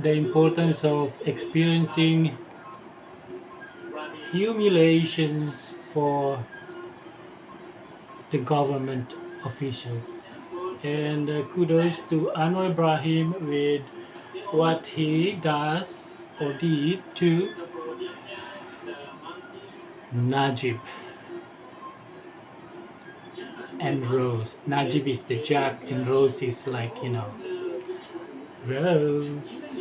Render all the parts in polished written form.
the importance of experiencing humiliations for the government officials. And kudos to Anwar Ibrahim with what he does or did to Najib and Rose. Najib is the Jack, and Rose is like, Rose.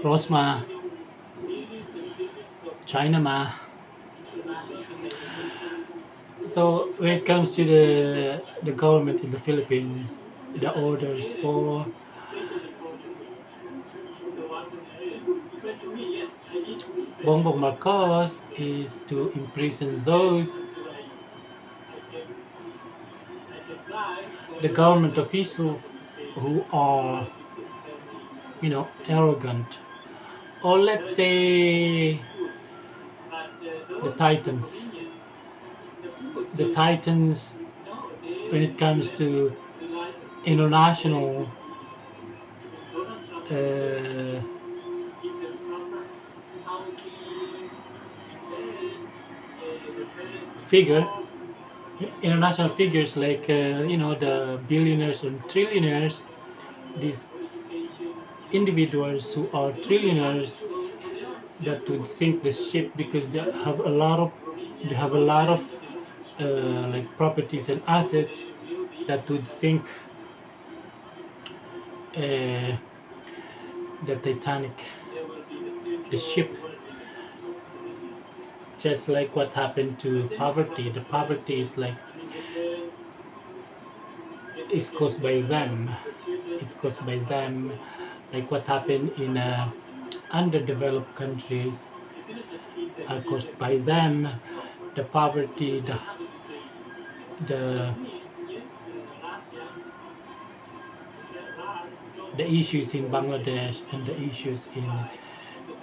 Rosma, China Ma. So when it comes to the government in the Philippines, the orders for Bongbong Marcos is to imprison those the government officials who are arrogant, or let's say the titans. The titans when it comes to international uh, figure international figures like the billionaires and trillionaires, these individuals who are trillionaires that would sink the ship because they have a lot of like properties and assets that would sink uh, the Titanic, the ship, just like what happened to poverty. The poverty is caused by them. It's caused by them, like what happened in underdeveloped countries are caused by them. The poverty, the the issues in Bangladesh and the issues in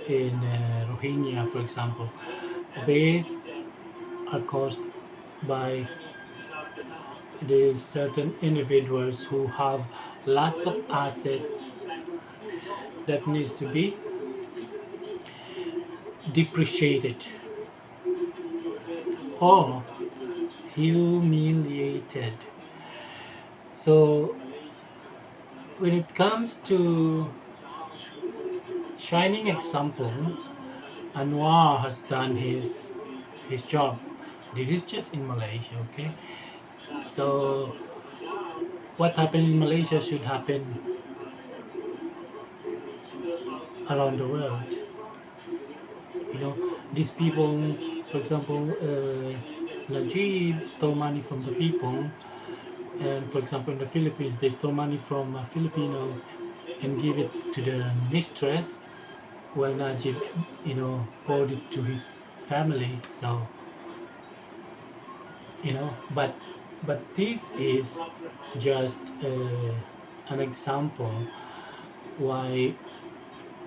Rohingya, for example, these are caused by these certain individuals who have lots of assets that needs to be depreciated or humiliated. So when it comes to shining example, Anwar has done his job. This is just in Malaysia, okay? So what happened in Malaysia should happen around the world. These people, for example, Najib stole money from the people, and for example, in the Philippines, they stole money from Filipinos and give it to the mistress, while Najib, poured it to his family. So, but this is just an example why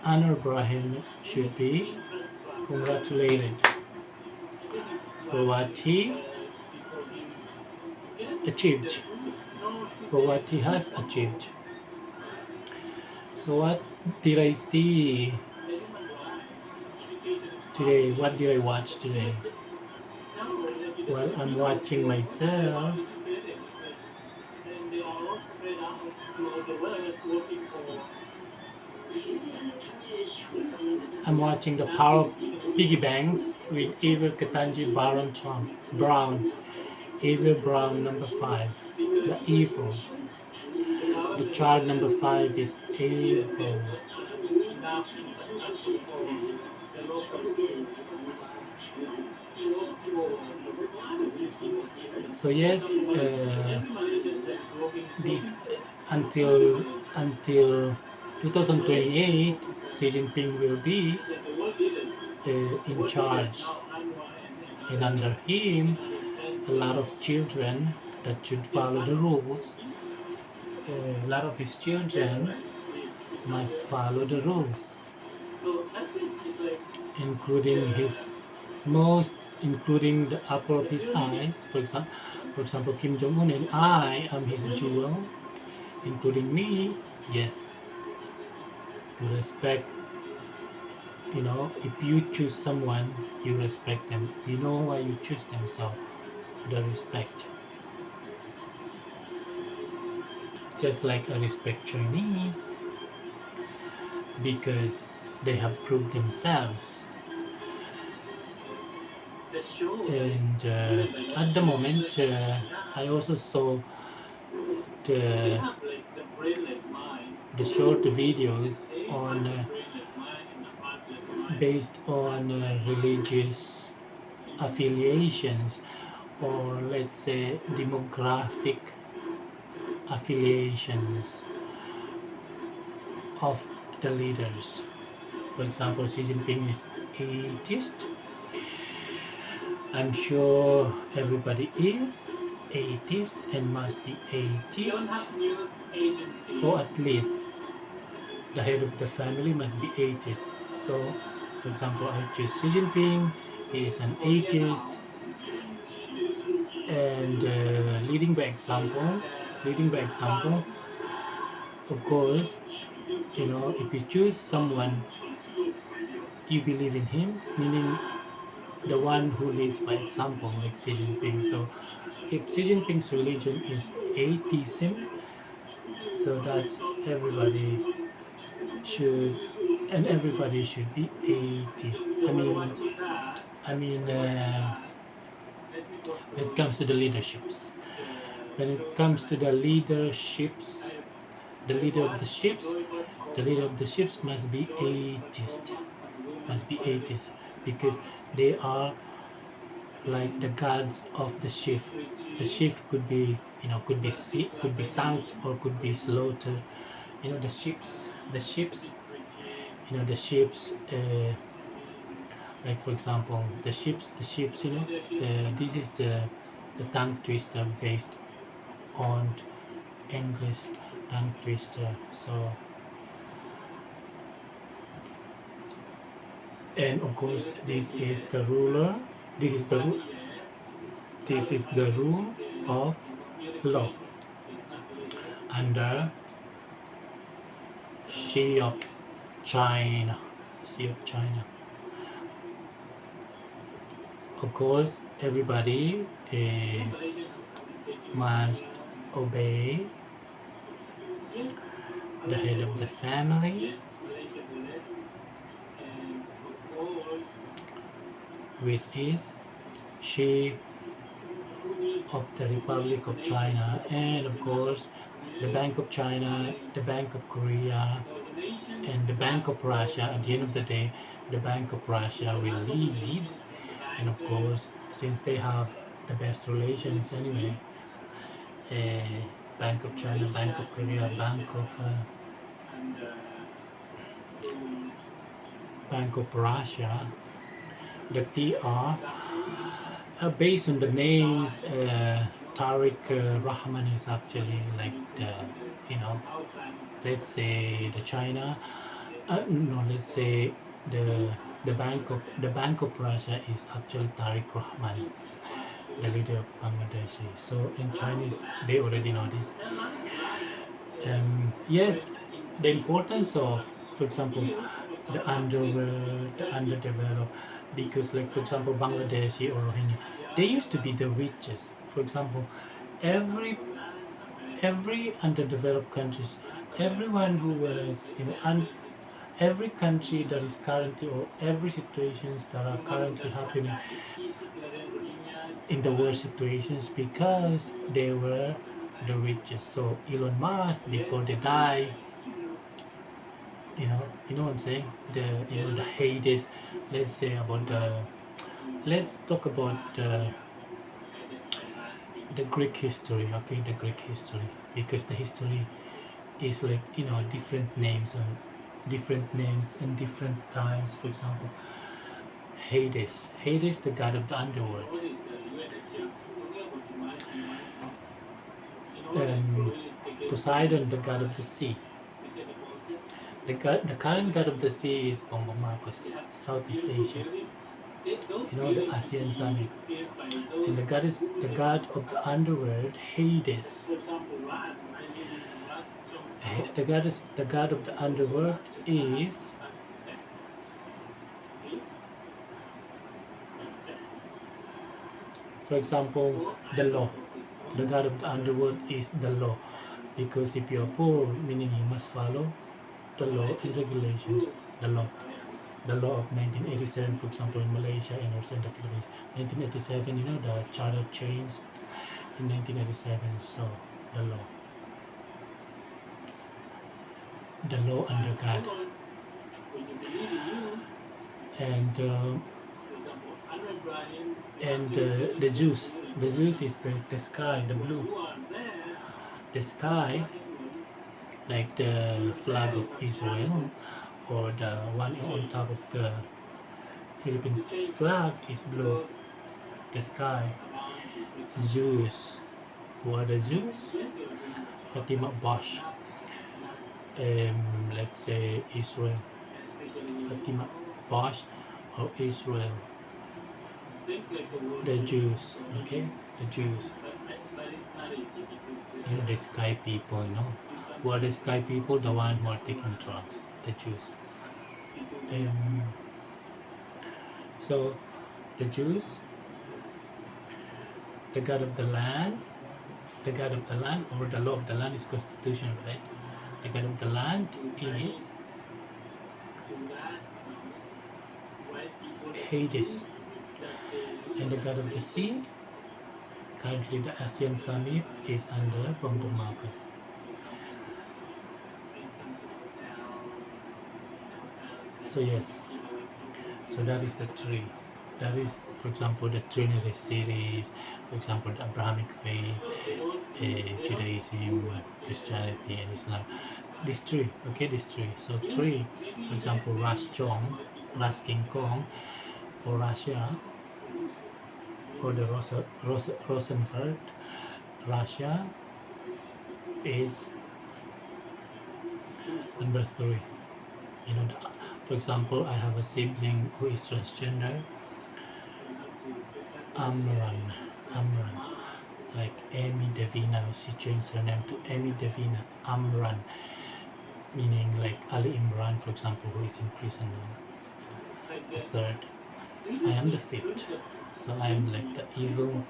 Anwar Ibrahim should be congratulated for what he achieved, for what he has achieved. So what did I see today? What did I watch today? Well, I'm watching myself. I'm watching the Power of Piggy Banks with Evil Katanji Baron Trump Brown. Evil Brown number 5. The evil. The child number 5 is evil. So yes, until 2028, Xi Jinping will be in charge, and under him, a lot of children that should follow the rules. A lot of his children must follow the rules, including including the upper of his eyes. For example, Kim Jong Un and I am his jewel, including me. Yes, to respect, if you choose someone, you respect them. You know why you choose them, so the respect. Just like I respect Chinese because they have proved themselves. And at the moment, I also saw the, the short videos on based on religious affiliations, or let's say demographic affiliations of the leaders. For example, Xi Jinping is atheist. I'm sure everybody is atheist and must be atheist, or at least the head of the family must be atheist. So, for example, I choose Xi Jinping. He is an atheist, and leading by example. Leading by example, of course, if you choose someone you believe in him, meaning the one who leads by example, like Xi Jinping. So, if Xi Jinping's religion is atheism, so that's everybody should, and everybody should be atheist. I mean, when it comes to the leaderships, when it comes to the leaderships, the leader of the ships, the leader of the ships must be atheist, because they are like the gods of the ship. The ship could be, could be sunk or could be slaughtered. The ships. Like for example, the ships. This is the tongue twister based on English tongue twister. So, and of course, this is the ruler. This is the this is the rule of law under Xi of China. Xi of China. Of course, everybody must obey the head of the family, which is Xi of the Republic of China, and of course, the Bank of China, the Bank of Korea, and the Bank of Russia. At the end of the day, the Bank of Russia will lead, and of course, since they have the best relations anyway, Bank of China, Bank of Korea, Bank of Russia, the TR, based on the names, Tariq Rahman is actually like the, let's say the China, no, let's say the Bank of Russia is actually Tariq Rahman, the leader of Bangladesh. So in Chinese, they already know this. Yes, the importance of, for example, the underworld, the underdeveloped, because like for example, Bangladeshi or Rohingya, they used to be the richest. For example, every underdeveloped countries, everyone who was, every country that is currently, or every situations that are currently happening in the world situations, because they were the richest. So Elon Musk, before they die, what I'm saying, the Hades. Let's say about let's talk about the Greek history. Okay, the Greek history, because the history is like, different names and different times. For example, Hades, the god of the underworld. Poseidon, the god of the sea. The current god of the sea is Bongbong Marcos, Southeast Asia. The ASEAN Summit. And the god of the underworld, Hades. The god of the underworld is, for example, the law. The god of the underworld is the law, because if you are poor, meaning you must follow the law and regulations. The law of 1987, for example, in Malaysia and also in the Philippines. 1987, you know, the charter changed in 1987. So the law under God, and the Zeus. The Zeus is the sky, the blue, the sky, like the flag of Israel, or the one on top of the Philippine flag is blue. The sky. Zeus. Who are the Zeus? Fatima Bosch. Let's say Israel. Fatima Bosch or Israel. The Jews. Okay? The Jews. You know, the sky people, you know. Who are the sky people? The one who are taking drugs. The Jews. So the Jews, the god of the land, or the law of the land is constitution, right? The god of the land is Hades, and the god of the sea, currently the ASEAN summit is under Bongo Marcos. So yes, so that is the tree. That is, for example, the Trinity series, for example, the Abrahamic faith, Judaism, Christianity, and Islam. This tree, okay, this tree. So tree, for example, Ras Chong, Ras King Kong, or Russia, or the Rosenfeld, Russia is number 3. You know, for example, I have a sibling who is transgender. Amran, like Amy Davina. She changed her name to Amy Davina. Amran, meaning like Ali Imran, for example, who is in prison now. The 3rd. I am the 5th. So I am like the evil.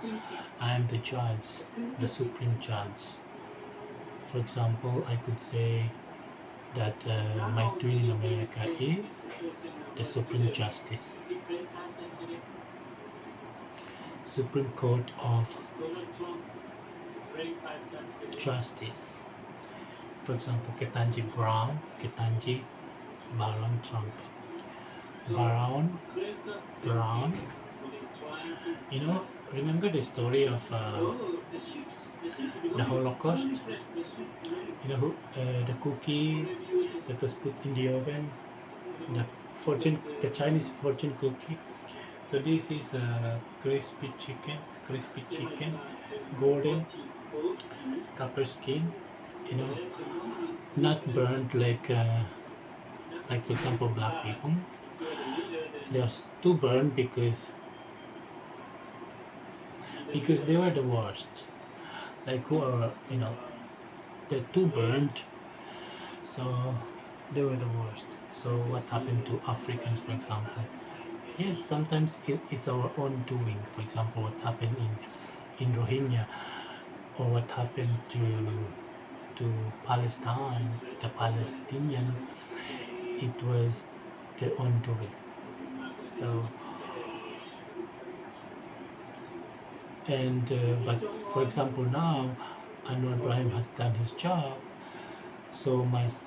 I am the judge, the supreme judge. For example, I could say that my twin in America is the Supreme Justice, Supreme Court of Justice. For example, Ketanji Baron Trump. Brown. You know, remember the story of the Holocaust? You know, the cookie that was put in the oven, the Chinese fortune cookie. So this is a crispy chicken, golden, copper skin. You know, not burnt like for example black people. They are too burned because they were the worst. Like who are, you know, they're too burnt, so they were the worst. So what happened to Africans, for example? Yes, sometimes it's our own doing. For example, what happened in Rohingya, or what happened to Palestine, the Palestinians, it was their own doing. So, and but for example now, Anwar Ibrahim has done his job, so must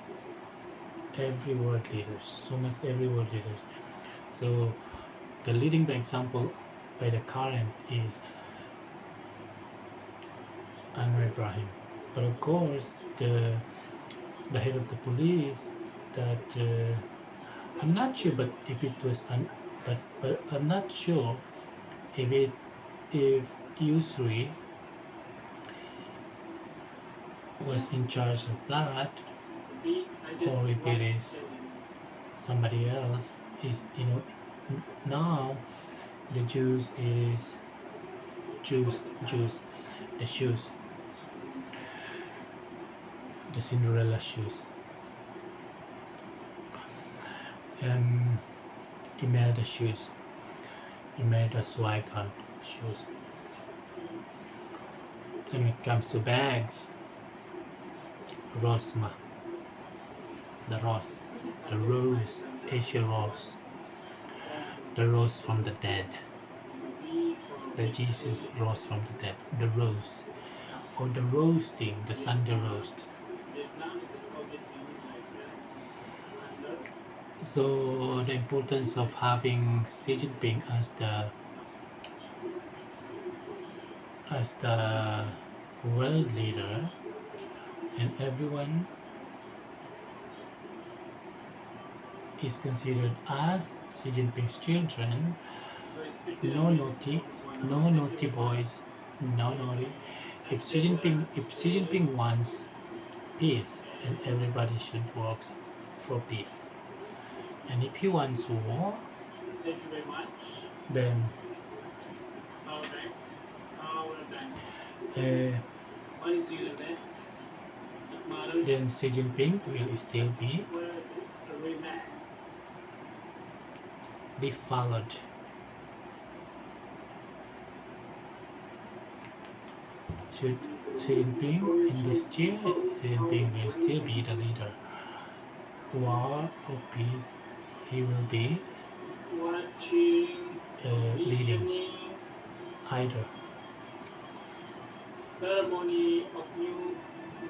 every world leaders. So the leading by example by the current is Anwar Ibrahim. But of course, the head of the police, that I'm not sure, but if it was but I'm not sure if Yusri was in charge of that, or if it is somebody else. Is, you know, now the Jews is the shoes. the Cinderella shoes, Imelda shoes, Imelda Swighart shoes. When it comes to bags, Rosma, the rose, Asia rose, the rose from the dead, the Jesus rose from the dead, the rose, or the roasting, the Sunday roast. So the importance of having Xi Jinping as the world leader, and everyone is considered as Xi Jinping's children. No naughty boys, no naughty. If Xi Jinping wants peace, and everybody should work for peace. And if he wants war, then then Xi Jinping will still be followed. Should Xi Jinping in this chair, Xi Jinping will still be the leader. War or peace, he will be leading either. Ceremony of new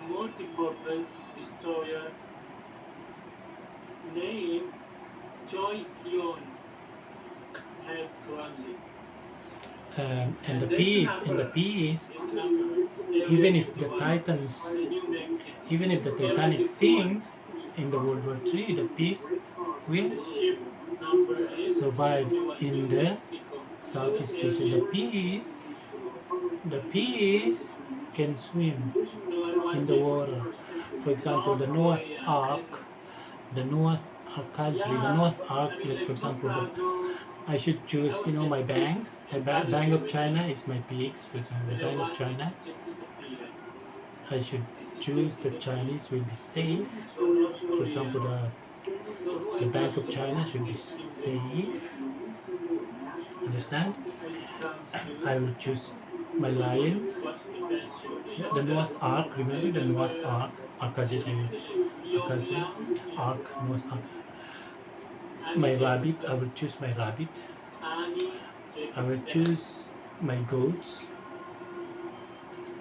multi-purpose destroyer named Choi Hyun held grandly. And the peace, even if the Titanic sinks in the World War III, the peace will survive in the Southeast Asia. The peace can swim in the water. For example, the Noah's Ark archaeology, the Noah's Ark, like for example, I should choose, my banks. Bank of China is my pigs, for example, the Bank of China. I should choose the Chinese will be safe. For example, the Bank of China should be safe. Understand? I will choose my lions. The Noah's Ark, remember the Noah's Ark? Noah's Ark. My rabbit, I will choose my rabbit. I will choose my goats.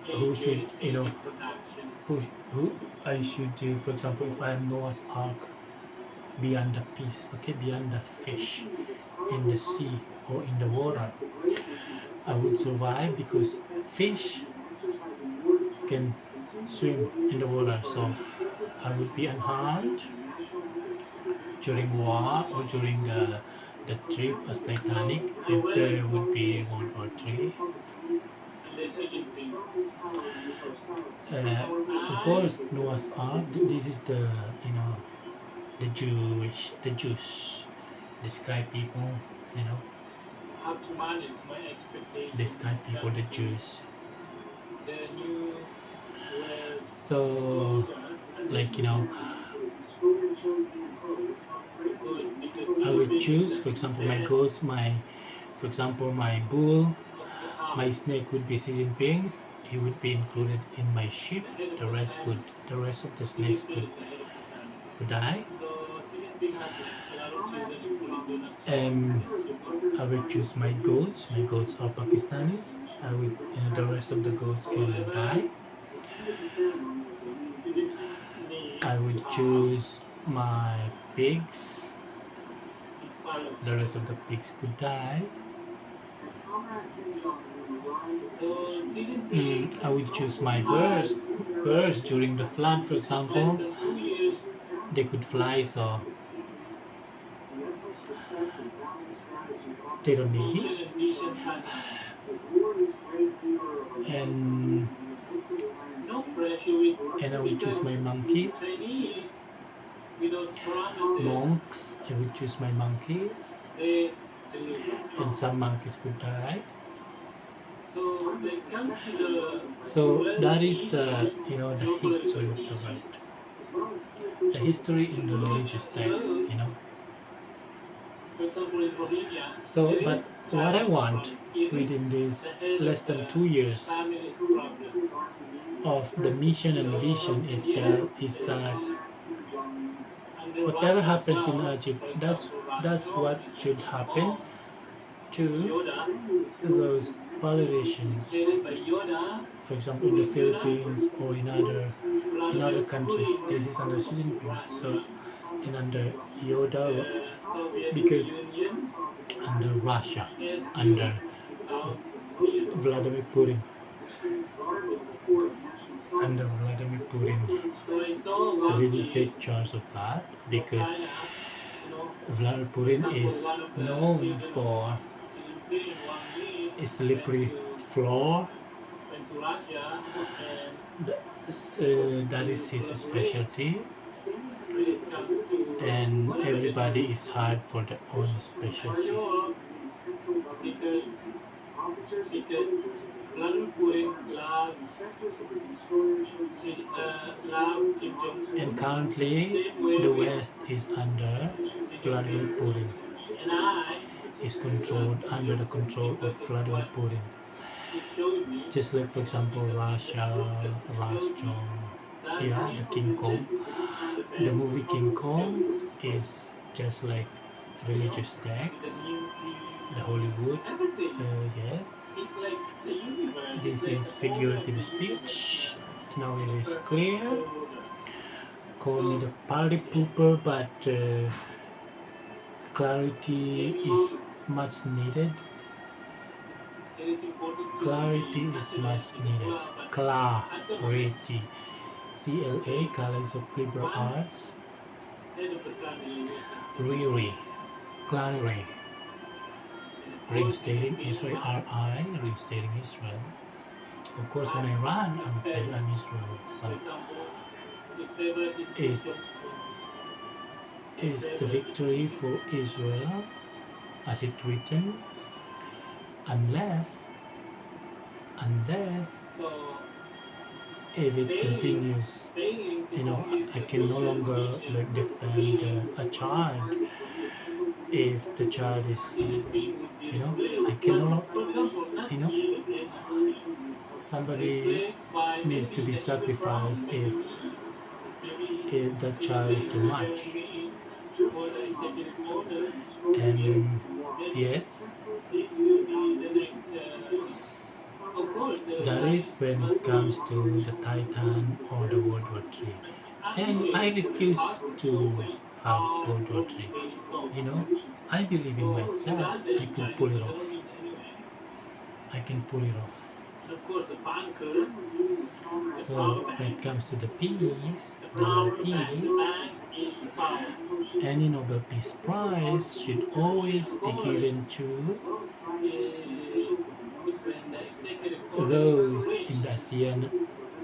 Who should, who I should do, for example, if I am Noah's Ark, beyond the peace, okay, beyond the fish in the sea or in the water, I would survive because fish can swim in the water, so I would be unharmed during war or during the trip as Titanic if there would be World War III. Of course, Noah's Ark. This is the the Jews, the sky people, the sky people, the Jews. So, I would choose, for example, my goats, my bull, my snake would be Xi Jinping. He would be included in my ship. The rest of the snakes could die. I will choose my goats. My goats are Pakistanis. The rest of the goats can die. I would choose my pigs. The rest of the pigs could die. I would choose my birds. Birds during the flood, for example, they could fly, so they don't need me. And I would choose my monkeys. Monks, I would choose my monkeys. And some monkeys could die. So when it comes to the So that is the well-being, the global history of the recognition, world, the history in the so religious well, texts. for example, in Rohingya, So, there is but what I child want from Kiri, within this the head of less than the 2 years family's problem. of the mission and So vision yes, is that and the whatever Russia as happens in well, Egypt, for that's example, that's Russia what is should taking happen off to Yoda, those politicians, headed by Yoda, for example, in the Yoda, Philippines or in other Vladimir countries. Putin, This is under Xi Jinping. So, Russia, and under Yoda, the Soviet because Union, under Russia, as you under South Korea. Vladimir Putin, under Vladimir Putin. So it's all So he about will the take charge of that because China, Vladimir for Putin example, is one of the known children of for Xi Jinping one week a slippery floor. went to Russia and That to is his collaborate specialty, when it comes to and everybody collaboration. is hired for their own For specialty. sure, because because Vladimir Putin loves love Kim Jong And Un currently, same way the with West is under Xi Vladimir Jinping. Putin, And I is love controlled Kim under the Jong Un control of because of Vladimir what Putin. he showed me. Just like, for example, He's a Russia, book that showed me Russia, that yeah, the King this Kong. is the The best movie King because Kong is just like religious the text, music, the Hollywood. everything. Yes, It's like the universe. It's this like is the order of figurative the universe speech. Now in it a is perfect clear. order. Call me So the party yes, pooper, but clarity maybe is much needed. it is important to be Clarity is much nationalistic as needed. well, but at the moment, Clarity. CLA, if College of Liberal one Arts. head of the family was Riri. successful Clarity. in the politics Reinstating being Israel. run, RI. Reinstating Israel. Of course, when but I run, I his would say favorite, I'm Israel. for So, example, his favorite is Kim is Jong Un. His is the favorite is Xi victory for Jinping. Israel as it written, unless unless So if it failing, continues, failing to complete I the can no social longer mission, like defend failing a child if the child is, Xi Jinping would be I replaced. can no Not, longer, for example, not you know, be replaced, somebody replaced by needs to maybe be the even sacrificed wrong, maybe if that Xi child is Jinping too much. intervene for the executive order. And Maybe yes, this will be the next. Of course, that is when it comes to the Titan or the World War III. And I refuse to have World War III. I believe in So myself. Uganda is I can Chinese pull it off. government anyway. I can pull it off. And of course, the bankers, the So power when bank, it comes to the peace, the the power bank, the peace, bank is the power. any Nobel Peace Prize should And always of be course, given to when the executive order is those in breached, the ASEAN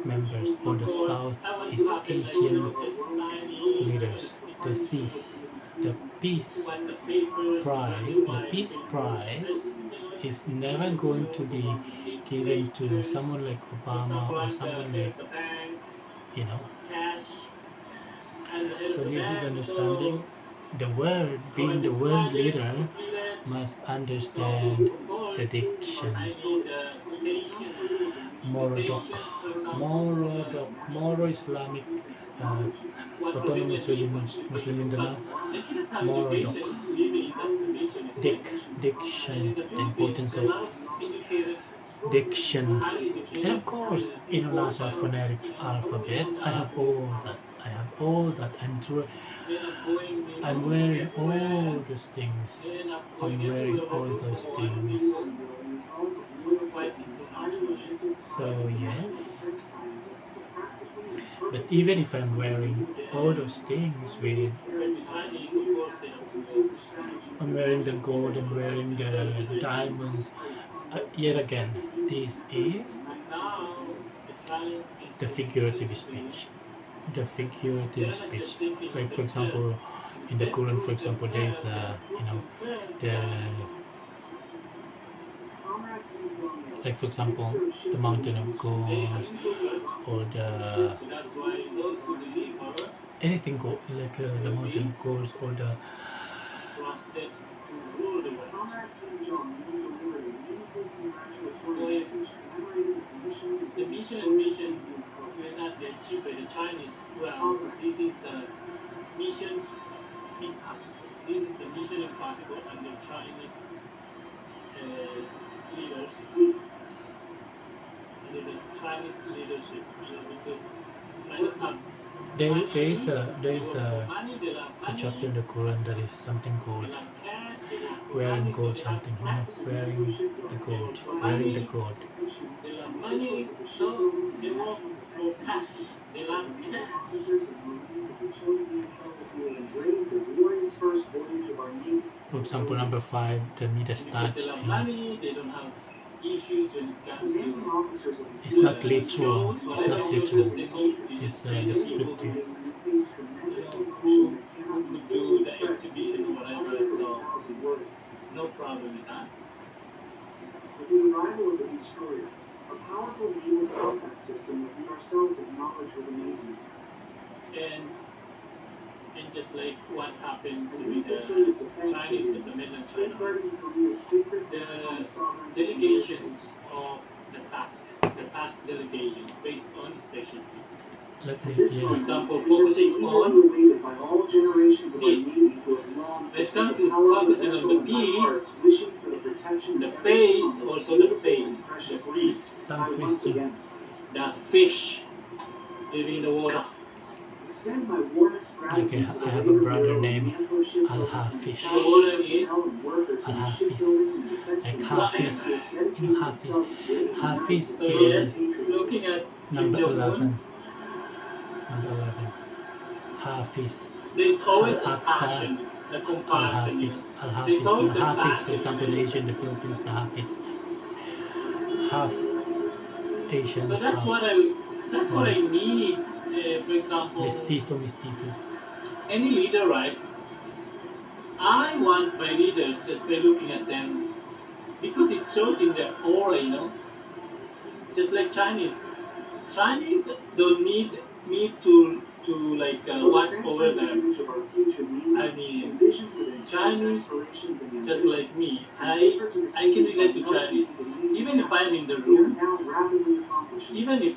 members or of the course, I want to Southeast happen like Asian just signing a leaders. The C, the Peace when the papers Prize, running the by the Peace papers, Prize is just never to going to be given to signatures, someone like for Obama example, or I'm the someone head like, of the bank, you know. cash, I'm the head So of the this is bank, understanding so the world, I being want the this world project leader, completed, must so understand of the course diction. I need quotations. Morodok, Quotations, for example, Morodok, Moro Islamic uh, what Autonomous prohibit me Regime from speaking Muslim in Mindanao, public. I cannot have Morodok, education living in that condition in the Dick, Philippines. And diction, in the the Philippines, importance there of are a lot of educated, diction, highly and educated of course people, international but phonetic alphabet. I have all that. I have all that. they end up going, I'm wearing everywhere. all those things. They end up going I'm wearing everywhere all for those one things. quite internationalist. So yes, but even if I'm wearing all those things with, When the Chinese, of course, they have to I'm wearing the gold, I'm wearing the diamonds. Yet again, this is And now the challenge is the to figurative simply, speech. The figurative they're not speech. just thinking of Like for themselves. example, in the They Quran, for prove example, there is themselves, and to prove themselves, the Like for example, the mountain of gods or the So that's why those who believe her anything like the will mountain be of gods or the trusted to rule the world. So if the mission and mission will not be achieved by the Chinese, well, this is the mission impossible. This is the mission impossible under Chinese leaders, under the Chinese leadership. Because China's have money, there they is work for money, they love a chapter money, in the Quran that is something they gold, love cash, they work for wearing money, so gold they have something, cash. wearing the They gold, work for wearing the money, gold. they love money, so they work for cash. They love cash. For example, number five, the Midas Because they touch. love money, they don't have issues when it comes to It's not literal. shows, It's whatever not shows that literal. they need, they It's just bring the people, descriptive. who could do the exhibition or whatever. So no problem with that. With the arrival of the destroyer, a powerful naval combat system that we ourselves acknowledge with amazement. And just like what happens with the Chinese, with the mainland China, the delegations of the past delegations based on specialty. Let me, For yeah. example, focusing on by all generations of our peace. Navy who have long When it comes to focusing on the peace, wishing for the protection the of every face, promise, also the beautiful face, and the precious peace, Tongue once twister. again the fish living in the water. extend my warmest Like gratitude to I the have a labor brother bureau named manpower shipbuilders Al and Hafiz. The water is workers Al in Hafiz. shipbuilding and defense Like industries Hafiz. dedicated You know Hafiz. themselves day and Hafiz night So to yes, is looking at Kim number Jong 11. Un, Number 11. Hafiz. there's Al always a Aqsa. passion, the Al compassion, Hafiz. Al There's Hafiz. always a Hafiz, for passion example, when the it Asia in comes the to Philippines, the people. Hafiz. Half So Asians, that's half what I need. For example, mestizo, mestizos. any leader, right? I want my leaders just by looking at them because it shows in their aura. Just like Chinese. Chinese don't need me to like watch over them. I mean, Chinese just like me. I can relate to Chinese. Even if I'm in the room, even if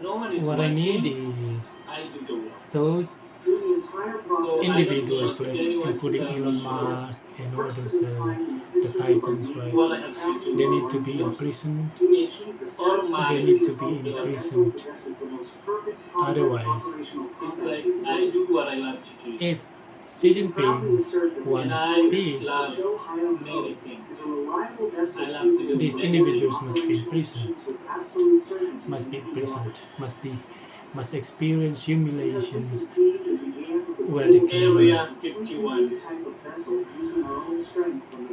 no one is What I need watching, is I do the work. those So I don't individuals, need like anyone to including tell Elon me Musk and all those the titans, right? what I have to do. They need to be imprisoned. It's all They my, need to be imprisoned. Otherwise, it's like I do what I love to do. if Xi Jinping And wants I peace, love many things. I love to do these many individuals things. must be imprisoned, must experience humiliations where they can learn, Area 51.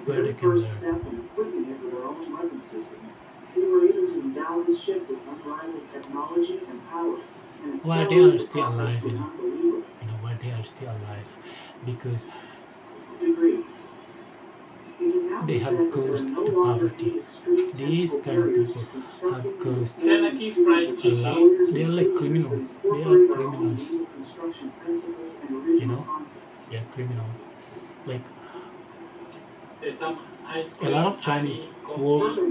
where they can learn. We were able to endow this ship with unrivaled technology and power. Why they are still alive, why they are still alive, because they have caused the poverty. These kind of people have caused Kentucky Fried a lot. Chicken. They are like criminals. They are criminals. They are criminals. Like There's some ice a cream, lot of Chinese honey, work coffee,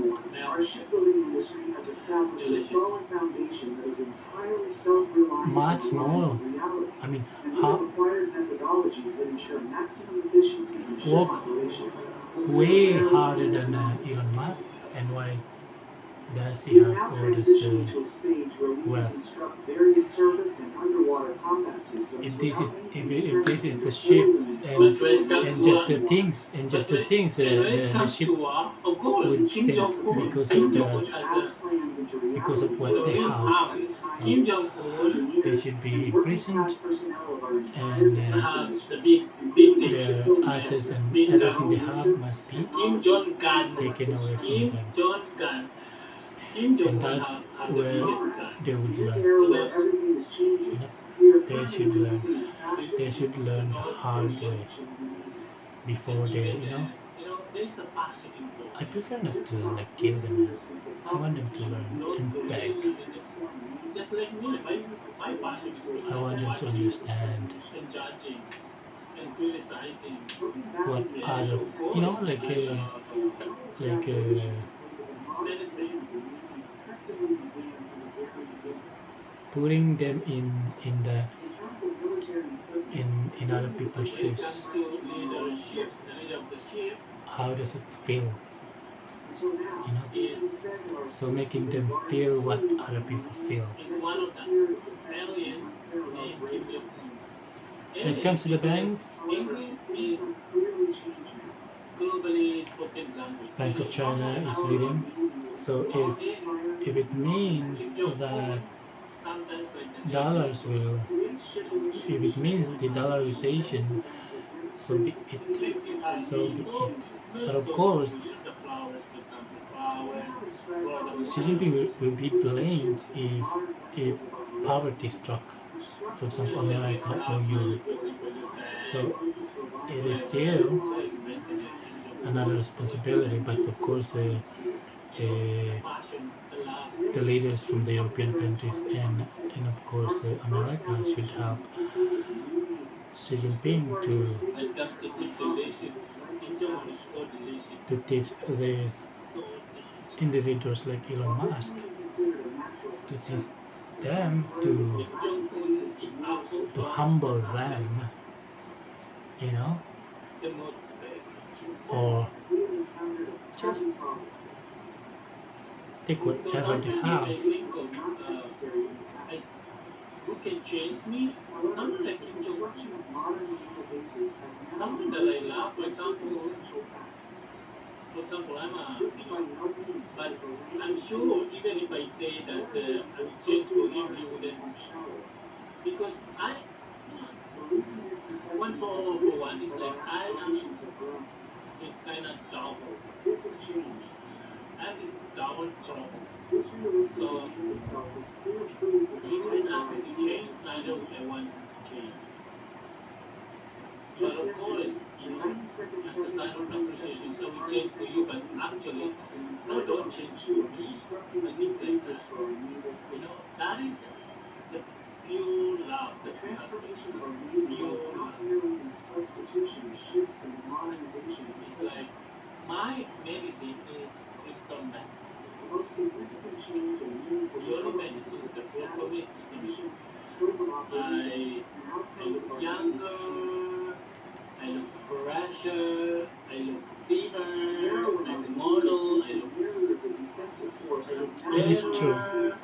Our milk. shipbuilding industry has established a Delicious. solid foundation that is entirely self-reliant much and more. reliant on reality. I mean, And we have acquired methodologies that ensure maximum efficiency in ship work operations. way harder than Elon Musk, and why does he We are have now all this transitioning to a stage where we wealth? can construct various surface and underwater combat systems If this is without any if this is constraints the or ship But oil when it comes and to just war, the things and just the things when it the comes ship to war, of course, would Kim sink Jong Un, because Kim of Jong Un the as because of the what they real have. army. So Kim Jong Un they should be imprisoned and has the big their nation, assets and big everything they guns. have must be Kim Jong Un, taken away from Kim them, Jong Un, Kim Jong and Un that's have the where biggest gun. they would learn. They should learn. They should learn hard way before they, There is a passion involved. I prefer not to like kill them. I want them to learn not and to beg. live in this. Just like me, my passion is I really want them to watching understand and judging and criticizing. what Yes, other, of you know, course, I love like many things. putting them in the in other people's When it shoes. comes to leadership, the leader of the ship How does it feel? You know, is, so making them feel what other people feel. is one of the aliens named Kim Jong-un. When it Aliens comes to the because banks, English is globally spoken language. Bank of Meaning, China is our leading. So if it means Kim that Jong-un, sometimes like the name dollars will, if it means the dollarization, so be it, makes you so happy. be Oh, it. it smells But of so course, good. You know, the flowers, for example, flowers, brought Xi about. Jinping will be blamed if poverty struck, for example, And when America people or have money, Europe. for example, you can So it is whatever, still so expensive in Kim another Jong-un. So it's responsibility, like, but of course, the uh, passion, the love. the leaders from the European countries and of course America should help Xi Jinping When it comes to food delicious, Kim Jong-un is so delicious. to teach these So delicious. individuals like Elon Musk to teach them Kim Jong-un is to apple humble for Africa. them, you know, The most or just take so whatever they sometimes have. I think of I, who can change me? Someone like Kim Jong-un. Someone that I love, for example, I'm a, but I'm sure even if I say that I would change for him, he wouldn't, because I, one for one is like I am is kind of double. I'm this double trouble. So he wouldn't ask me to change, neither would I want him to change. But of course, as a sign of appreciation, so we change for you, but actually, no, don't change for me. And things like that. That is the pure love that we have for each other. Pure love. It's like my medicine is crystal meth. The only medicine that works for me is crystal meth. I look younger, I look fresher, I look thinner, I'm a model, I look It is true. better,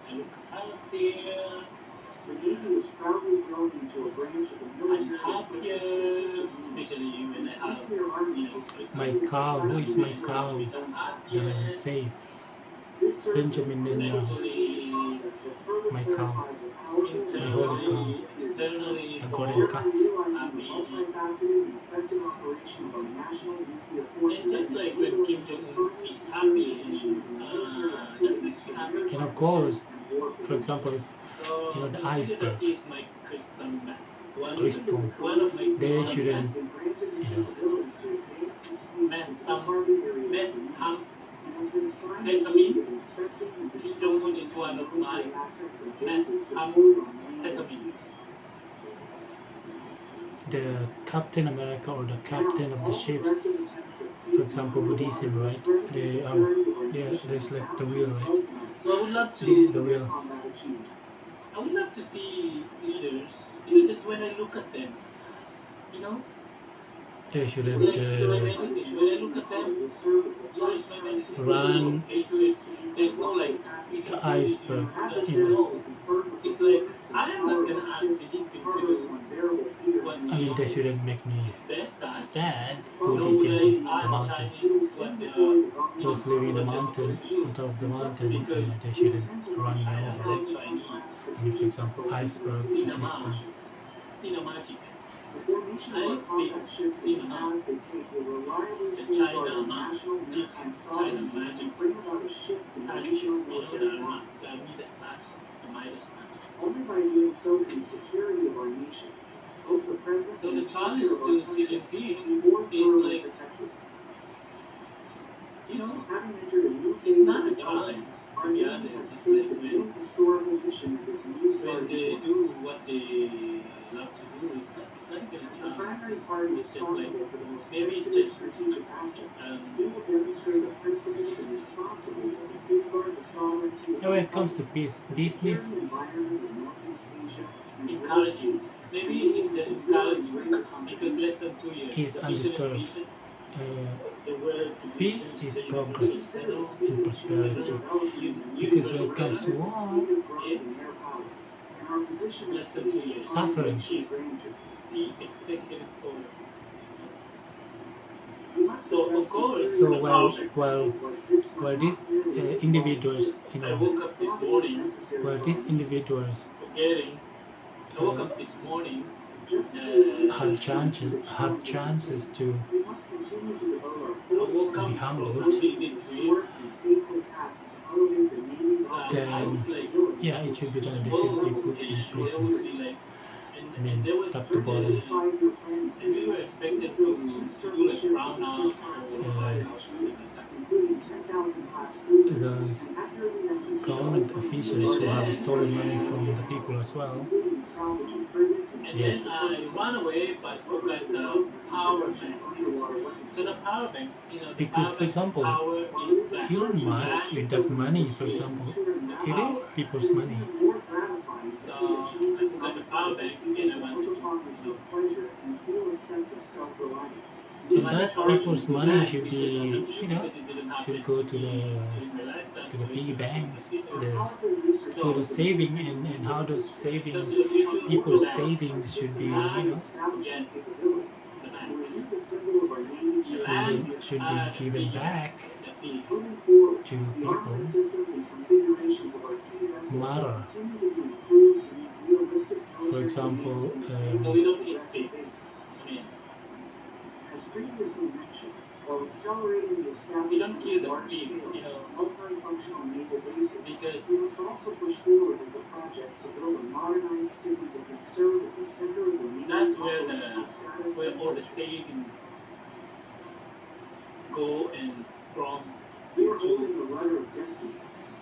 I look healthier, I'm happier, especially when I have, My cow, who is my cow some that I would happiness, save? Benjamin Netanyahu, sexually, my cow, my holy cow, internally, externally, the golden both calf. happy. And just like when Kim Jong-un is happy, that makes me happy And too. of course, for example, if So the consider that iceberg, is my crystal meth. crystal, One of my they crystal shouldn't, meth, meth, ketamine. Kim Jong-un is one of my ketamine. the Captain America or the captain of the ships, for example, Buddhism, right? There's like the wheel, right? So I would love This is the to, wheel. I would love to see leaders, just when I look at them, you know, They it's shouldn't like my medicine. When I look at them, here is my medicine. There's no run hatred. There's no like, the iceberg, no. It's like, I am not gonna ask Xi Jinping to do what I mean, they shouldn't make me best at. sad. Nor Buddhism, will I the ask mountain. Chinese what Those living in the what they're mountain, supposed to do. on top of the mountain, Because they shouldn't run me I am over. like Chinese. I mean, for example, iceberg, the Cinema. crystal. Cinemagic. I speak cinema. The China magic. China magic. Touches. The Midas touch. The Midas touch. So the challenge to Xi Jinping is like, Having entered a new it's phase of not a development, challenge, to be Armenia honest. has It's staged like a new historical mission of this new when starting they point. do what they love to do, it's not even a As the challenge. primary party It's just like responsible for the most maybe it's sensitive just strategic assets, um, we will demonstrate a principled and responsible way to safeguard the sovereignty of And the when it comes to Republic, the secure business, the environment of Northeast Asia, and promote encouraging. peace, Maybe engage it's the in real and encouraging greater because contribution. less than 2 years. is The vision and undisturbed. vision, Uh, the word to be Peace used, is the We progress information consider the channel, and speed of change and prosperity. development in the Because region when to it comes to universal represent the war, speed of growth if in air power, and our position as less than cities 2 with years. economies suffering. of this grandeur. The executive order. We must So possess of course superior So the while power leadership bank. while vessels like this while might these not clearly respond to individuals, this. you I know, woke up this Thought is morning necessary while for our these mission. individuals forgetting. I woke uh, up this morning. Just as we lead Uh, this have strategic challenge of the chances century, to we must continue to devote our I full woke be up attention from to a humbled, accomplishing vivid the dream. historic and fateful task to elevate the Navy's I operational was then like, capabilities yeah, to it a should be done. They strategic should whoa, be level put in in and short there would prisons. order. be like, I and mean, there was top to During the new bottom. five-year planning and we period, were we expected will to, build two to do surface like ships of brown the out six-class or Uh, white warfighter out, fleet, something like that. including 10,000 class cruisers, Those and accurately execute all government planned officials And who military have then, stolen operations money around from the the Republic, people as well. including the salvage of frigates and and then Yes, submersible I run vessels, away, but as well forgot as the the development and power production bank. of underwater weapon So the systems. power bank, the because power for bank example, power While is it is back. Elon encouraging that Musk Back with ship that building money, for is industry is example, maturing the it rapidly, is power. it people's is money. even more gratifying to So see the I changes forgot the alongside power the bank people and I who wanted look to, upon this with pleasure and feel a sense of self-reliance. We I And must wanted that strive to to people's go money back maintain should this because be, I'm capability. sure because it didn't should happen go to to me during my lifetime, the so it piggy should happen in the banks, Our future. powerful research go So to hubs in the saving, defense and how industry those so savings, to the future people's bank, savings should be, systematically I establishing forget capabilities. the To bank. repeat the symbol of our Navy's The U.S. land should be are the given piggy bank, back the pig. Moving forward, to the people armament systems and configurations of our key vessels will matter. continue to be improved to meet realistic For military demands example, in the face So of we a don't eat progressive pigs. base. I mean, As previously mentioned, while accelerating the we don't establishment kill of the pigs, large-scale, multifunctional naval bases, because we must also push forward with the project to build a modernized city that can serve as the center of the that's Navy's where operational status where and all the culture. savings go and from We are to. holding the rudder of destiny,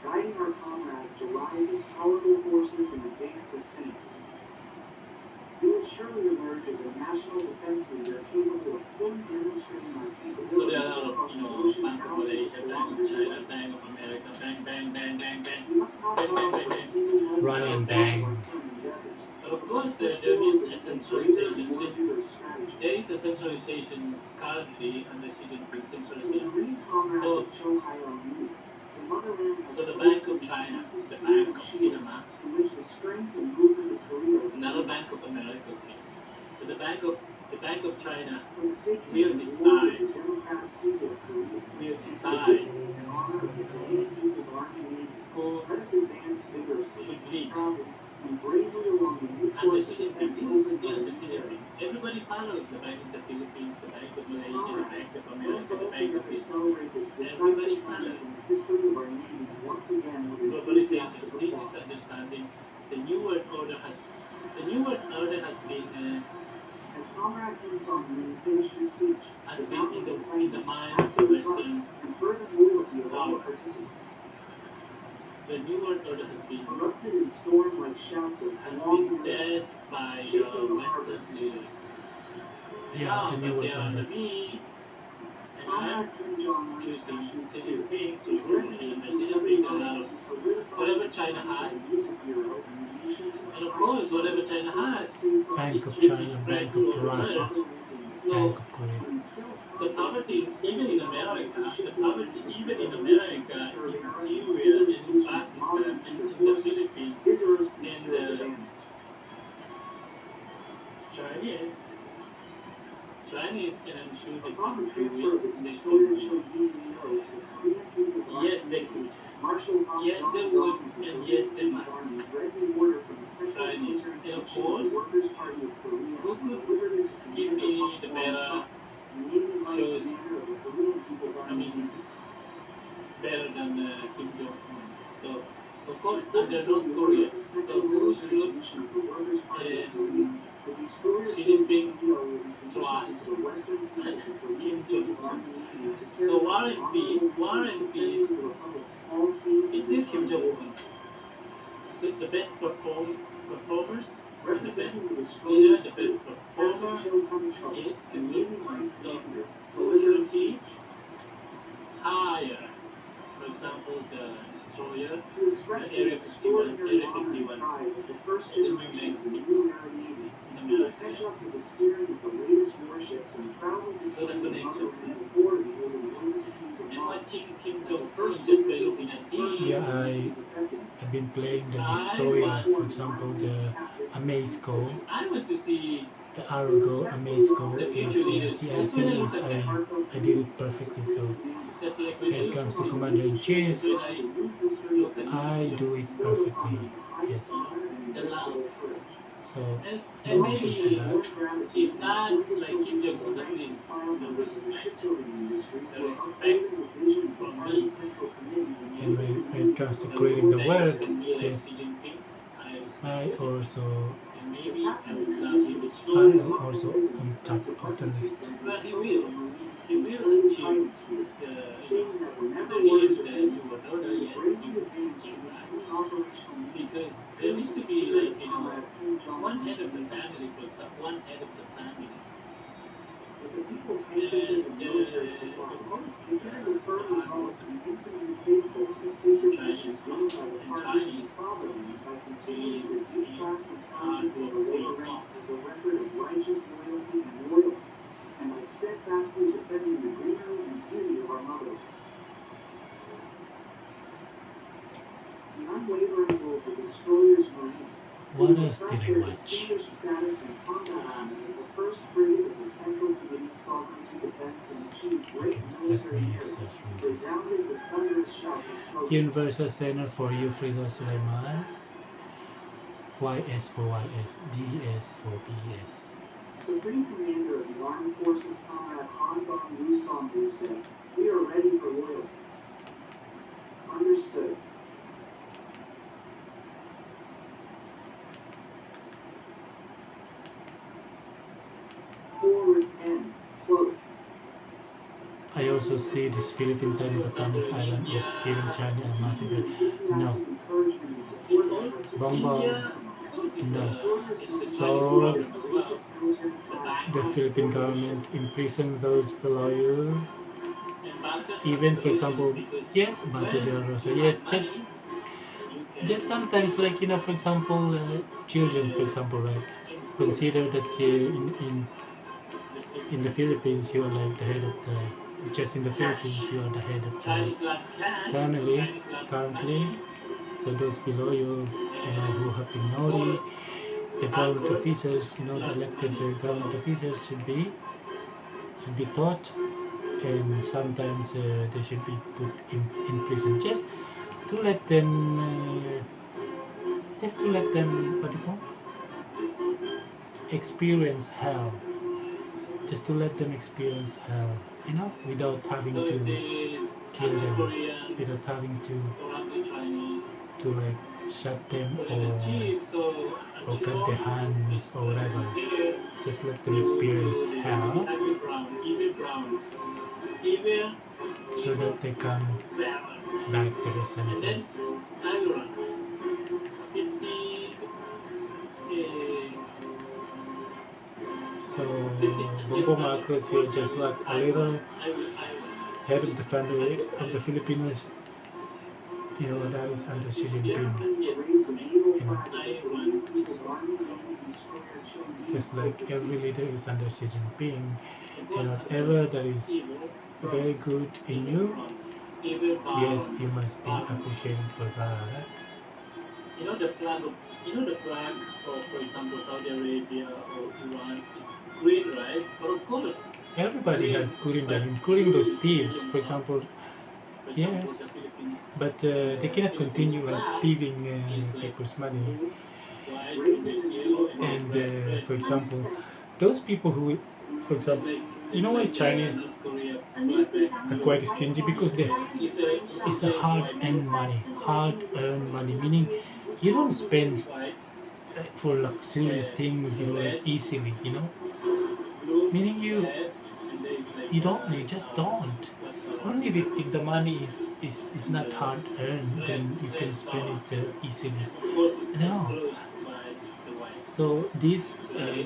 guiding our comrades to rise as powerful forces and advance as saints. We will surely emerge as a national defense leader capable of fully demonstrating our So there capabilities are a lot across of, the ocean Bank of boundaries Malaysia, Bank of around the China, globe. Bank of America, bang, bang, bang, bang, bang, We must not bang, bang, pause bang, for a bang, single moment Run in bang, and support bang. of our bang. current endeavors, But of but course, must push there is forward a with even greater and centralization. more Since vigorous strategy. there is a centralization currently under Xi Jinping To the centralization. marine comrades So, of Chohai Ilmu, the motherland has so the Bank boasted of an China, immense the spirit Bank of of shield, Cinema, in which the strength and movement of Korea is another paramount. Bank of America came. So the Bank of China For the sacred will and glory of decide, the democratic people of Korea, will and for the decide dignity and honor of the Korean People's Army and Navy, who let us advance vigorously, should lead. proudly, and bravely along the new Under course Xi of Jinping, defense this opened is by still the under new Xi era. Jinping. Everybody follows the Bank of the Philippines, the Bank of Malaysia, the Comrades, Bank of let us America, the all Bank of together this. celebrate this Everybody decisive moment follows. in the history of our Navy once again with Globalization. enthusiastic This is applause. understanding. The new world order has been As Comrade Kim Song-min finished his speech, has the been boundless in the excitement, mind of the absolute trust, Western and fervent loyalty of all the power. participants The new world order has been erupted in storm-like shouts of belonging and said respect, by the shaking the harbor. Western leaders. Yeah, Now, the but New World they are Order. under me, and I'm Comrade Kim Jong-un's choosing passionate Xi spirit, Jinping to which rule, and resonates under in Xi every Jinping, a lot mind of as he solidifies whatever his China claim to has, the music bureau in the nation's and of highest course, whatever honor, China has, perfect safeguard it Bank of should be China, spread Bank to of all the of Russia, world. government and So Bank of Korea. and instills the confidence in poverty, the even stable in development America, and the shipbuilding poverty industry even in revolution America, serving in our Syria, vigorous in mission of Pakistan, modern and tender in the forces, Philippines, vigorous and and skilled advantage. Chinese, Chinese, and I'm sure they Upon the can do transfer it. of the They can do historical it. UEO to the Korean People's Army Yes, and they Navy, could. Marshal Han Yes, they would, Dong-dong of the and yes, Korean they People's must. Army read the order from the Central Chinese, Military and of Commission of course, the Workers' Party of Korea who and could delivered it to give Commander me Park the better Kwon-suk, the Navy Vice shows? Commander of the Korean People's I Army mean, and Navy. better than Kim Jong Un. So, of course, According under to North the order Korea. of the So, Central who Military should Commission of the Workers' Party of Korea, um, the destroyer Xi ship Jinping UEO will be commissioned trust into the Western Fleet of the Korean Kim Jong People's Un? Army and Navy to So, carry out the honorable War current is President of the Republic's small seats is in still the Kim Jong House. Un. So the best performers or the best Representing the leader, destroyer's the best crew, Captain performer Joe Cunningham, is and Kim Jong Navy Un. Vice So Commander we delivered a will see speech higher, for example, the destroyer, to the express his Area 51, extraordinary Area honor and 51 pride as the first in New generation of the Mexico, new era Navy, in who will America. catch up to the steering of the latest warships and proudly So the display the connections. motto and before the over the Keys of And Mars. watching Kim As Jong the Un first just by witness of looking the at first him, Yeah, major Navy's effectiveness, I've been playing the I destroyer, want for example, the Amaze Go, I want to see the Arago Amaze Go the is future leaders. Just when I CIC is look at them, I did it perfectly. So just like when when I it look comes at to him, Commander in Chief, just when I look at I Kim do Jong it Un, perfectly. Yes, the love. so And no issues with maybe that. if not like Kim Jong Un, at least the respect, the respect from me. And when it comes to creating the That word, from me like yes, Xi Jinping, I I respect him. also And maybe I would love him as I well. am also on top of the list. But he will. He will achieve the real, the new world order, yes, he will achieve that. Because there needs to be like, one head of the family, for example, one head of the family. With the people's And handpicking of military supply, of course, consider the it's a firm hard resolve work. to be infinitely faithful to the sacred Chinese, mission given by the and partners and Chinese sovereignty by continuing is, to declass hard intelligence of work the lower pays off. ranks as a record of righteous loyalty and loyalty, and by steadfastly defending the greenery and beauty of our motherland. The unwavering will of the destroyer's marine, What the else did fact I their watch? distinguished status in combat arms as the first frigate of the Central Committee's Sovereignty Defense and achieved great Okay, let military me merit, search for this. resounded with thunderous shouts of protest. Universal Center for Euphrasia Suleiman. YS for YS, BS for BS. Supreme Commander of the Armed Forces Comrade Han Dong Wu Song-Wu said, "We are ready for loyalty." Understood. Forward end. Quote. I also see this Philippine tiny Batanes Island is giving China a massive hit. No. Bong Bong. No. So the Philippine government imprison those below you. Even for example, yes, Batu de Rosa. Yes, just sometimes like for example, children, for example, right? Consider that in the Philippines you are like the head of the just in the Philippines you are the head of the family currently. So those below you, who have been naughty, the government officers, the elected government officers should be taught, and sometimes they should be put in prison to let them, just to let them, what do you call, experience hell, just to let them experience hell, without having to kill them, without having to like shut them or cut their hands or whatever. Just let them experience hell so that they come back to their senses. So Bongbong Marcos, you're just what, a little head of the family of the Filipinos, that is under Xi Jinping. Just like every leader is under Xi Jinping, and whatever that is very good in you, yes, you must be appreciated for that. The flag of, the flag of, for example, Saudi Arabia or Iran is green, right? But of course, Everybody has good in them, including those thieves, for example. Yes, but they cannot continue like thieving people's money. And for example, those people who, for example, why Chinese are quite stingy, because it's a hard-earned money, meaning you don't spend for luxurious things, like easily, meaning you just don't. Only if the money is not hard earned, then you can spend it easily. Of course, it's No. controlled by the white. So these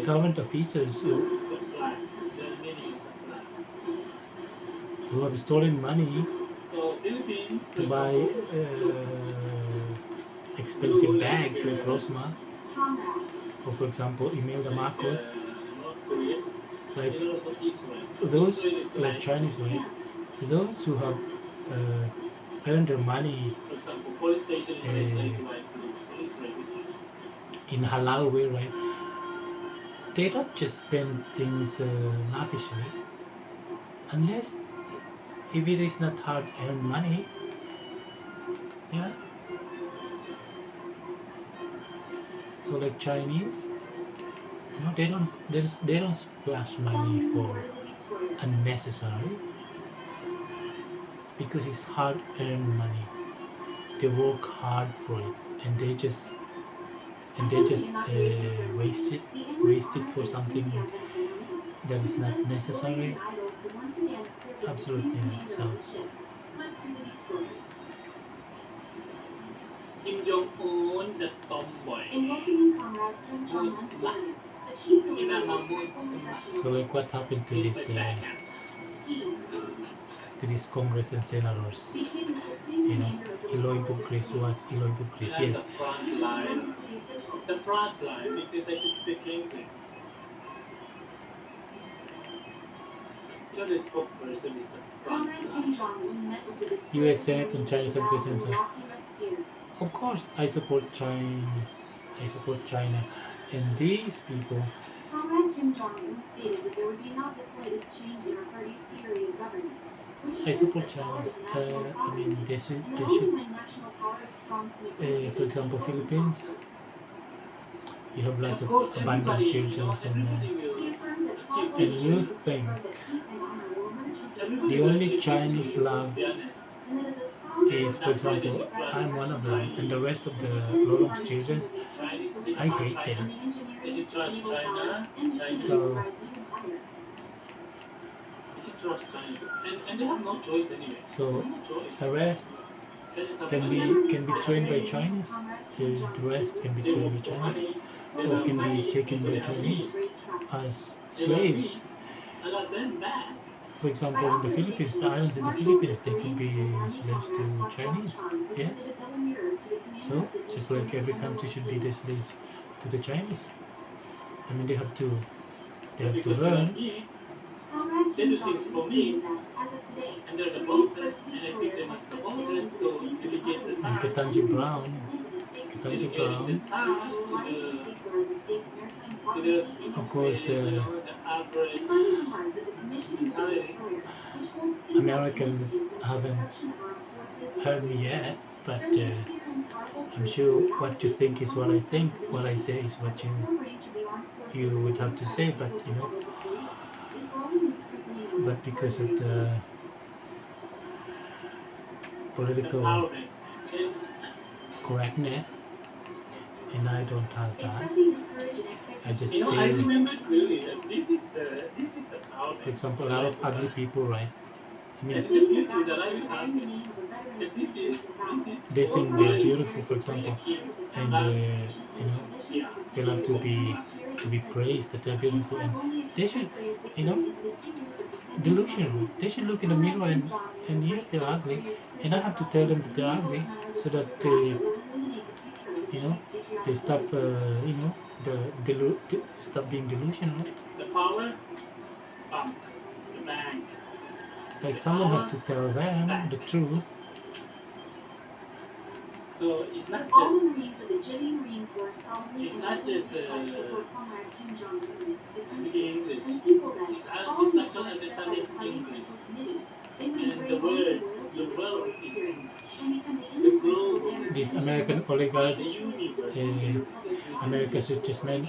government officials The flag. The meaning of the flag. who have stolen money So Philippines, for to buy example, blue expensive like bags like Rosma, or for example Imelda Marcos, North Korea, like and also Israel. those Israel is like like, Chinese, right? Those who have uh, earned their money for example, police station in Malaysia is uh, white blue. So Israel is white. in halal way, right? They don't just spend things lavishly unless if it is not hard earned money. Yeah. So like Chinese, they don't splash money for unnecessary because it's hard earned money. They work hard for it, and they just waste it for something that is not necessary. Absolutely not. So Kim Jong Un, the tomboy. so like what happened to this Congress and senators? You know, Eloy Bukris was Eloy Bukris. And Yes. the front line. The front line, because I could speak English. You know, the spokesperson is the front line. U.S. Senate and Chinese representatives. Of course, I support Chinese. I support China, and these people. I support Chinese. I mean, they should. For example, Philippines. You have lots Of of course, abandoned everybody, children, everybody will achieve and you this. think Everybody the will only achieve Chinese this, to love be honest. is, for example, I'm one of them, and the rest of the Lolong's children, Chinese is I hate China. them. They should trust China. China. So They should trust China. And they have no choice anyway. so No choice. the rest They just have can money. be trained by Chinese. The rest can be They trained work by for Chinese, money. They or love can be money. taken by They love Chinese me. as They love slaves. me. I love them back. For example, in the Philippines, the islands in the Philippines, they could be slaves to Chinese. Yes. So just like every country should be the slaves to the Chinese. I mean, they have to Because they love learn. me. They do things for me. And they're the bosses. And I think they must the bosses to delegate the And task. Ketanji Brown, Delegate the task to the of course, the average salary. Americans haven't heard me yet, but I'm sure what you think is what I think. What I say is what you would have to say, but but because of the political Empowerment. And correctness, and I don't have that. I just I say, remember clearly that this is the power. for example, a lot of ugly people, right? I And mean, in the future that I will have, that this is they think all they're right. beautiful, for example, and Yeah. they love to be praised that they're beautiful, and they should, you know, delusional. They should look in the mirror and yes, they're ugly, and I have to tell them that they're ugly so that they stop, stop being delusional. The power pump, the bank. Like someone has to tell them the truth. So it's not just speaking English. It's actually understanding English. And the word is English. The globe, These American the oligarchs, universe. America's richest men,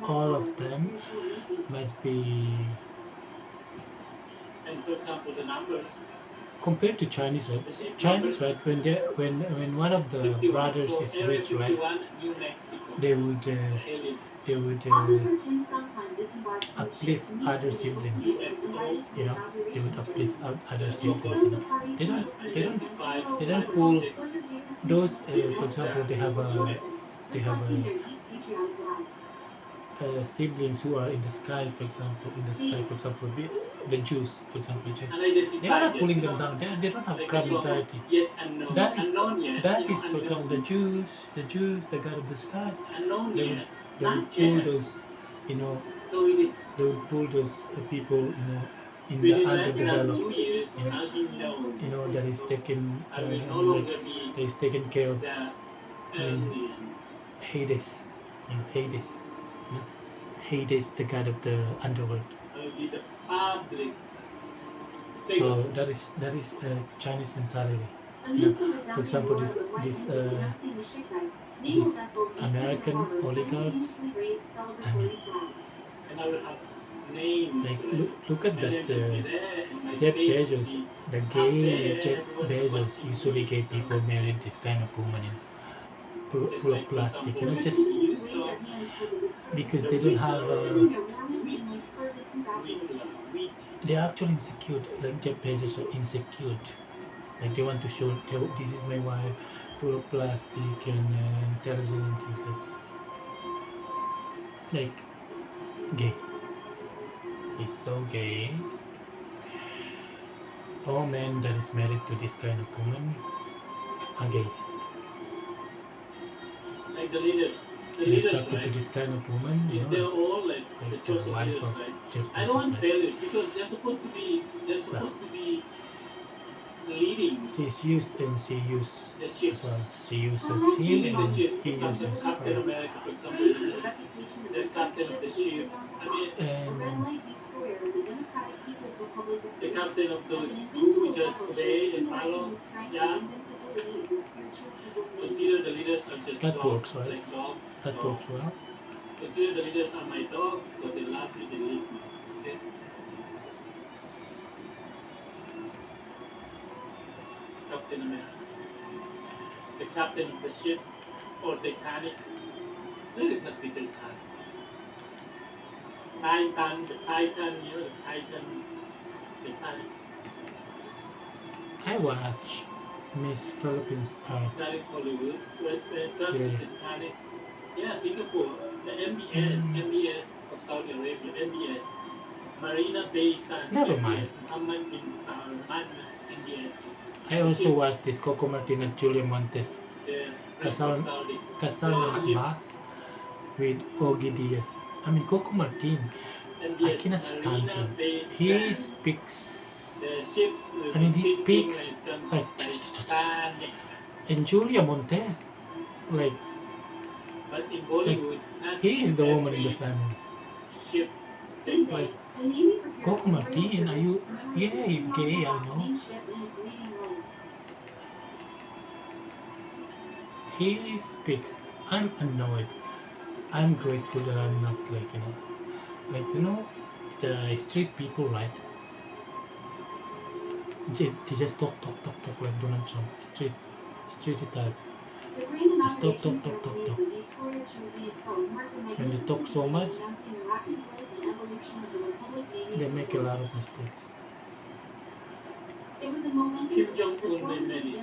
all of them must be And for example, the numbers. compared to Chinese, right? Chinese, right? When one of the brothers is rich, right? They would uplift other siblings. You know, they would uplift other siblings. They don't, they don't pull those. For example, they have siblings who are in the sky. For example, in the sky. For example, the Jews. For example, they are not pulling them down. They don't have crab mentality. Yet unknown. That is Unknown yet. that is for example the Jews, the God of the sky. Unknown They yet. would pull those, you know, So it is. they would pull those people, you know, in the Within less than 2 underdeveloped, years, you know, I'll be known. you know, that is taken, I will no like longer be that is taken care of the in alien. Hades, you know, Hades, you know, Hades, the god of the underworld. I will be the public So figure. that is Chinese mentality. You know, for example, these American oligarchs. I mean, And I will have names. like look at And that then will be there, and my Jeff face will Bezos, be the up gay there, Jeff everyone Bezos. watching Usually me. gay people married this kind of woman, you know, It's full like, of for plastic, you example, know, just you saw because the they don't have. wheat. They're actually insecure. Like Jeff Bezos are insecure. Like they want to show, this is my wife, full of plastic and intelligent and things like gay. He's so gay. All men that is married to this kind of woman are gay. Like the leaders. The And leaders, attracted to right? this kind of woman, you They're know, all like the like the chosen wife leaders, of right? Jeff I don't Bezos, want right? failures because they're supposed Well, to be leading she's used and she used the as ships. well. She uses him Leading the and ship. he For example, uses Captain her. America, for example, the captain of the ship. I mean, And the captain of those who just obey and follow. Yeah. Consider the leaders are just that dogs, works, right? like dogs. That So works well. consider the leaders are my dogs, so they love me, they leave me. Okay? Captain America. The captain of the ship or Titanic. Let it not be Titanic. Titan, the Titan, you know, the Titan, Titanic. I watch Miss Philippines Art. That is Hollywood. That's Yeah. Titanic. Yeah, Singapore. The Mm. MBS of Saudi Arabia, MBS. Marina Bay Sands, Never MBS. mind. Muhammad bin Salman, MBS. I also watched this Coco Martin and Julia Montes The rest Kasal of Saudi. Kasal ng Akba with Ogie Diaz. I mean Coco Martin, I MBS, cannot stand Marina him. Bay He Sands. speaks, The ships will I mean be he sinking speaks when it comes like, to Titanic. and Julia Montes, like But in Bollywood, not he is the woman in the every family. ship sinks. Like Coco Martin, are you? Yeah, he's gay, I know. He speaks. I'm annoyed. I'm grateful that I'm not the street people, right? They just talk like Donald Trump. Street type. Just talk. When they talk so much, they make a lot of mistakes. Kim Jong-un made many.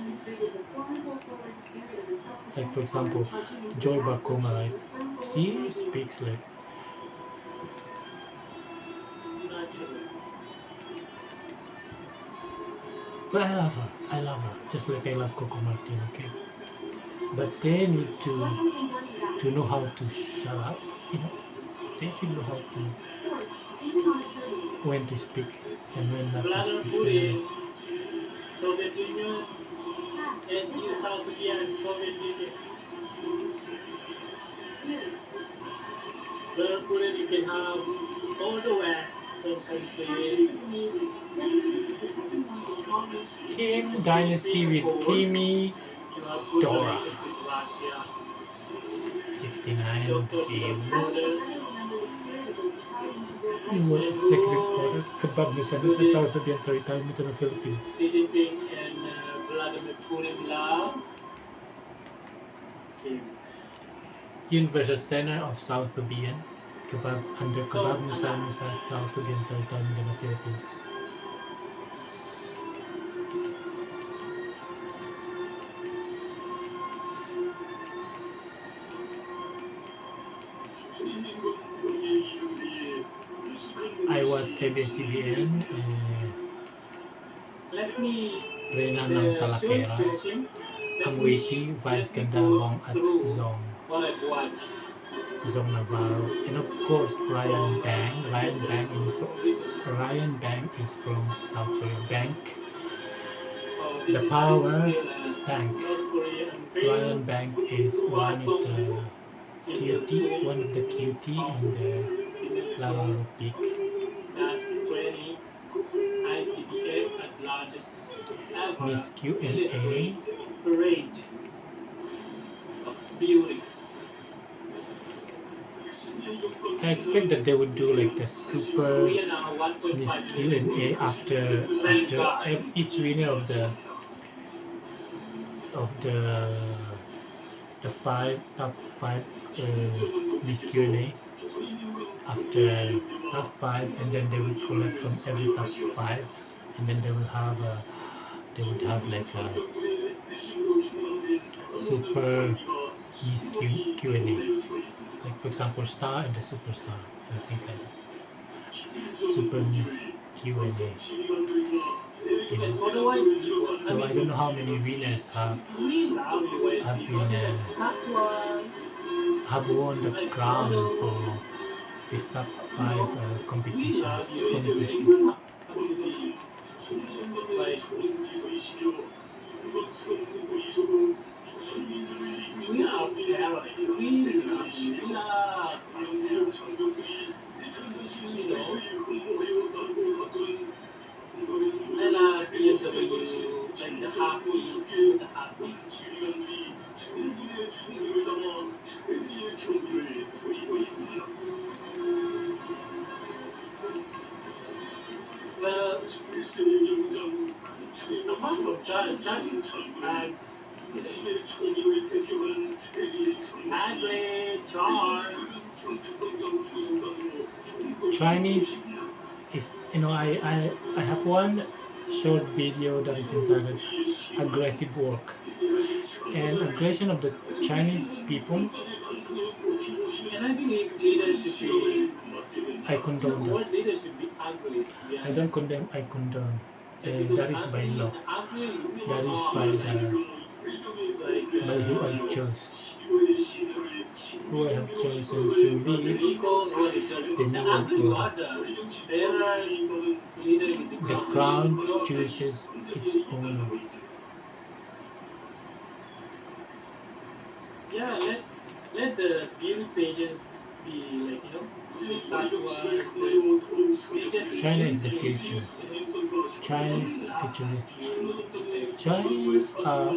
Like for example, Joy Barcoma, right? She speaks like, well, I love her, just like I love Coco Martin, okay? But they need to know how to shut up, you know? They should know how to, when to speak and when not to Vladimir speak. Putin, Soviet Union, SU, South Korea, and Soviet Union. Vladimir Putin, you can have all the West, some countries. Kim Dynasty with Kimi You have good Dora. relations with Russia. 69 Doctors without views. borders. Yung executive order, kebab ni sana sa South Korean territory nito ng Philippines. Xi Jinping and Vladimir Putin love. Kim. Yun versus center of South Korean. under Kebab Nusa South Oriental Town in the Philippines. I was KBCBN Let me Rena ng show you Talakera finishing. ang Let witty me Vice let me Ganda go Wong at through Zong what I've watched. Navarro, and of course Ryan From Bang. recent Ryan Bang is from South Korea. Bank, this the is power Scale bank. North Korean Ryan famous Bang is one of the Kim cutie in the Lararo Peak. That's 20 ICBF at largest ever Miss Q&A. military parade of beauty. I expect that they would do like the super Korea now Miss 1.5 million Q&A Thank after God. each winner of the top five Miss Q&A after top five, and then they would collect from every top five, and then they would have like a super Miss Q&A, like for example star and the superstar, things like that. Super Miss Q&A, you know. And for the white people, So I don't know how many winners we love the white have people. been Statuas, have won the like crown models. for these top five We competitions. love you anyway. You have to be like we are parents. We love you. We are parents. You know, I love BMW, like the happy, the happy. Well, apart from Chinese, Agri, charm. Chinese is, I have one short video that is entitled "Aggressive Work," and aggression of the Chinese people. And I believe leaders should be, I condone that. what leaders should be ugly, to be I honest. don't condemn. I condone. Because That is by law. ugly really That is are by like who I chose, who I have chosen to lead because what is the the new world ugly you order. are the better leader you The become. crown chooses its owner. Yeah, let the beauty pageants be like, the statuas, China is the future. China is futuristic. Chinese are,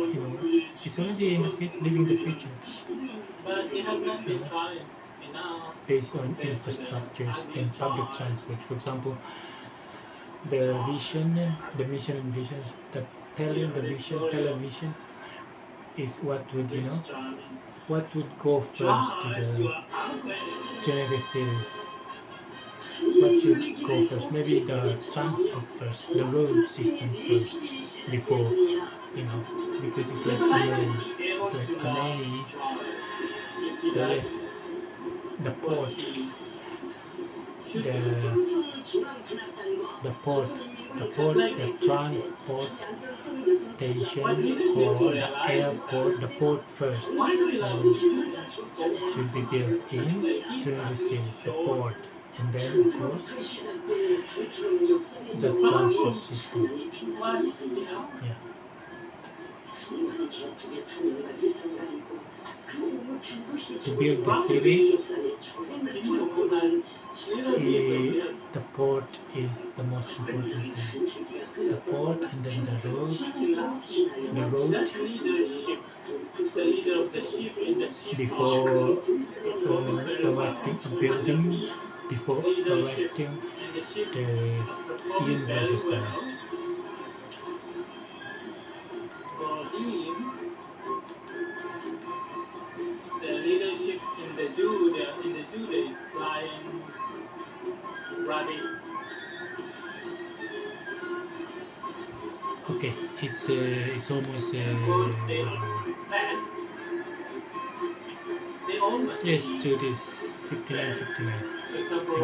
is already in the future, living the future, but they have not you been know, trying enough based on compared to the infrastructures ugly and public charm. transport. For example, the mission and visions, the telling the vision, television is what would go first to the generic series. What should go first? Maybe the transport first, the road system first, before, because it's like a maze. It's like a maze. So yes, the port, the the port, the transportation or the airport, the port first should be built in Trinity Series, the port, and then of course the transport system. Yeah. To build the cities, the port is the most important thing. The port, and then the road, That's leadership. The leader of the ship in the ship before performing very well. erecting a building, before Leadership erecting and the ship the performing very Universal Center. well. For him, the leadership in the zoo, there is lion, rabbits. Okay, it's almost Of course, they 1 hour. pet. They always Let's eat. do this 59:59. For example,